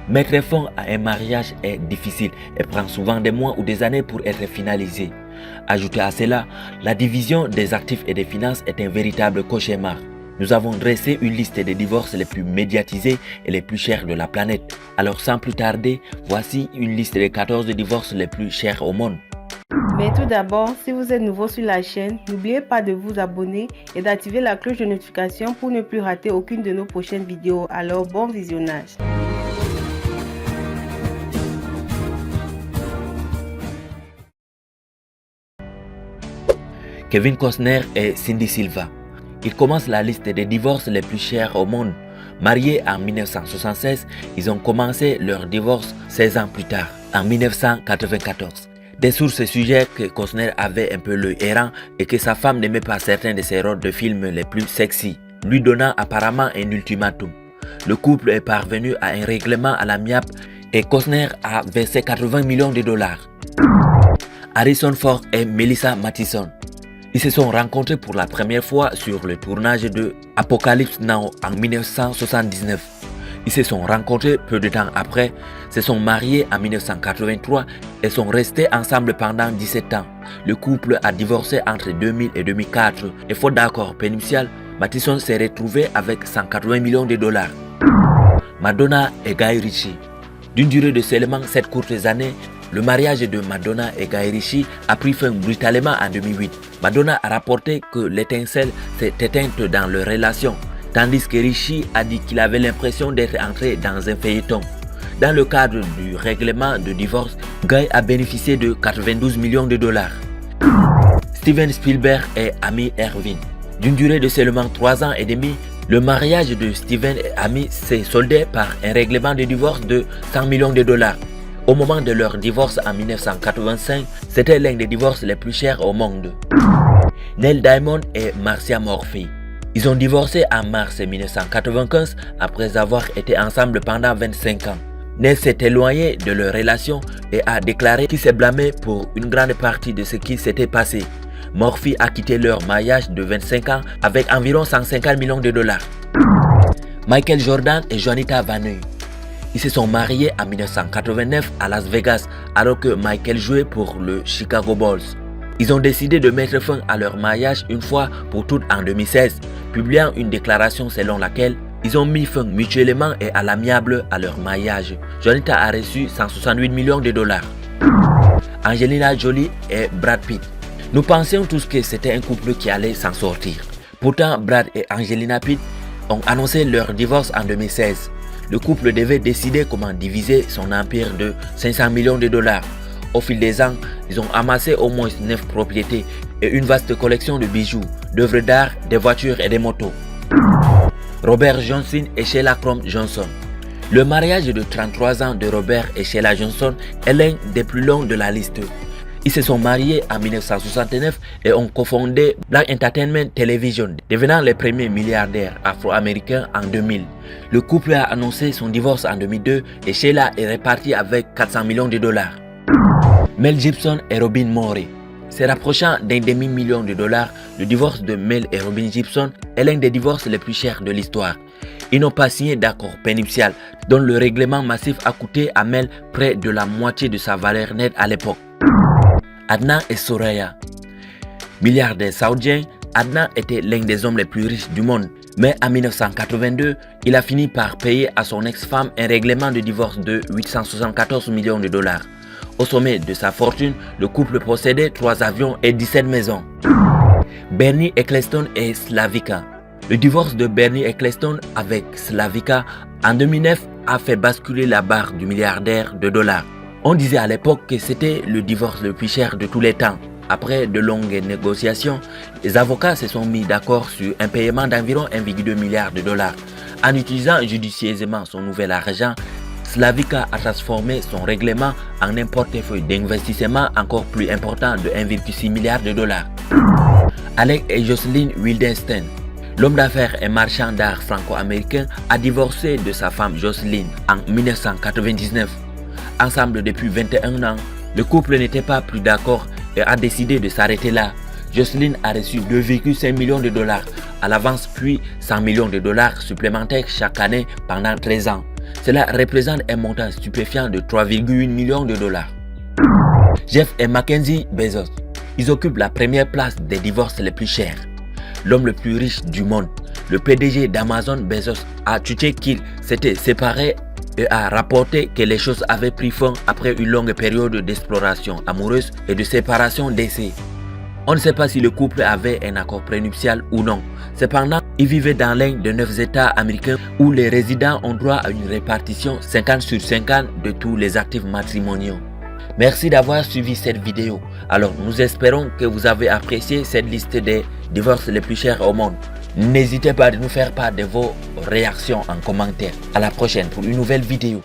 Mettre fin à un mariage est difficile et prend souvent des mois ou des années pour être finalisé. Ajoutez à cela, la division des actifs et des finances est un véritable cauchemar. Nous avons dressé une liste des divorces les plus médiatisés et les plus chers de la planète. Alors sans plus tarder, voici une liste des 14 divorces les plus chers au monde. Mais tout d'abord, si vous êtes nouveau sur la chaîne, n'oubliez pas de vous abonner et d'activer la cloche de notification pour ne plus rater aucune de nos prochaines vidéos. Alors bon visionnage. Kevin Costner et Cindy Silva. Ils commencent la liste des divorces les plus chers au monde. Mariés en 1976, ils ont commencé leur divorce 16 ans plus tard, en 1994. Des sources suggèrent que Costner avait un peu l'œil errant et que sa femme n'aimait pas certains de ses rôles de films les plus sexy, lui donnant apparemment un ultimatum. Le couple est parvenu à un règlement à l'amiable et Costner a versé 80 millions de dollars. Harrison Ford et Melissa Mathison. Ils se sont rencontrés pour la première fois sur le tournage de Apocalypse Now en 1979. Ils se sont rencontrés peu de temps après, se sont mariés en 1983 et sont restés ensemble pendant 17 ans. Le couple a divorcé entre 2000 et 2004 et faute d'accord pénuptial, Mathison s'est retrouvé avec 180 millions de dollars. Madonna et Guy Ritchie. D'une durée de seulement 7 courtes années, le mariage de Madonna et Guy Ritchie a pris fin brutalement en 2008. Madonna a rapporté que l'étincelle s'est éteinte dans leur relation, tandis que Ritchie a dit qu'il avait l'impression d'être entré dans un feuilleton. Dans le cadre du règlement de divorce, Guy a bénéficié de 92 millions de dollars. Steven Spielberg et Amy Irving. D'une durée de seulement 3 ans et demi, le mariage de Steven et Amy s'est soldé par un règlement de divorce de 100 millions de dollars. Au moment de leur divorce en 1985, c'était l'un des divorces les plus chers au monde. Neil Diamond et Marcia Murphy. Ils ont divorcé en mars 1995 après avoir été ensemble pendant 25 ans. Neil s'est éloigné de leur relation et a déclaré qu'il s'est blâmé pour une grande partie de ce qui s'était passé. Murphy a quitté leur mariage de 25 ans avec environ 150 millions de dollars. Michael Jordan et Juanita Vannuy. Ils se sont mariés en 1989 à Las Vegas alors que Michael jouait pour le Chicago Bulls. Ils ont décidé de mettre fin à leur mariage une fois pour toutes en 2016, publiant une déclaration selon laquelle ils ont mis fin mutuellement et à l'amiable à leur mariage. Juanita a reçu 168 millions de dollars. Angelina Jolie et Brad Pitt. Nous pensions tous que c'était un couple qui allait s'en sortir. Pourtant, Brad et Angelina Pitt ont annoncé leur divorce en 2016. Le couple devait décider comment diviser son empire de 500 millions de dollars. Au fil des ans, ils ont amassé au moins 9 propriétés et une vaste collection de bijoux, d'œuvres d'art, des voitures et des motos. Robert Johnson et Sheila Crum Johnson. Le mariage de 33 ans de Robert et Sheila Johnson est l'un des plus longs de la liste. Ils se sont mariés en 1969 et ont cofondé Black Entertainment Television, devenant les premiers milliardaires afro-américains en 2000. Le couple a annoncé son divorce en 2002 et Sheila est repartie avec 400 millions de dollars. Mel Gibson et Robin Morey. Se rapprochant d'un demi-million de dollars, le divorce de Mel et Robin Gibson est l'un des divorces les plus chers de l'histoire. Ils n'ont pas signé d'accord pénuptial, dont le règlement massif a coûté à Mel près de la moitié de sa valeur nette à l'époque. Adnan et Soraya. Milliardaire saoudien, Adnan était l'un des hommes les plus riches du monde. Mais en 1982, il a fini par payer à son ex-femme un règlement de divorce de 874 millions de dollars. Au sommet de sa fortune, le couple possédait 3 avions et 17 maisons. Bernie Ecclestone et Slavica. Le divorce de Bernie Ecclestone avec Slavica en 2009 a fait basculer la barre du milliardaire de dollars. On disait à l'époque que c'était le divorce le plus cher de tous les temps. Après de longues négociations, les avocats se sont mis d'accord sur un paiement d'environ 1,2 milliard de dollars. En utilisant judicieusement son nouvel argent, Slavica a transformé son règlement en un portefeuille d'investissement encore plus important de 1,6 milliard de dollars. Alec et Jocelyn Wildenstein. L'homme d'affaires et marchand d'art franco-américain a divorcé de sa femme Jocelyn en 1999. Ensemble depuis 21 ans, le couple n'était pas plus d'accord et a décidé de s'arrêter là. Jocelyn a reçu 2,5 millions de dollars à l'avance puis 100 millions de dollars supplémentaires chaque année pendant 13 ans. Cela représente un montant stupéfiant de 3,8 millions de dollars. Jeff et Mackenzie Bezos, ils occupent la première place des divorces les plus chers. L'homme le plus riche du monde, le PDG d'Amazon Bezos, a tweeté qu'il s'était séparé et a rapporté que les choses avaient pris fin après une longue période d'exploration amoureuse et de séparation d'essai. On ne sait pas si le couple avait un accord prénuptial ou non. Cependant, ils vivaient dans l'un des 9 États américains où les résidents ont droit à une répartition 50/50 de tous les actifs matrimoniaux. Merci d'avoir suivi cette vidéo. Alors, nous espérons que vous avez apprécié cette liste des divorces les plus chers au monde. N'hésitez pas à nous faire part de vos réactions en commentaire. À la prochaine pour une nouvelle vidéo.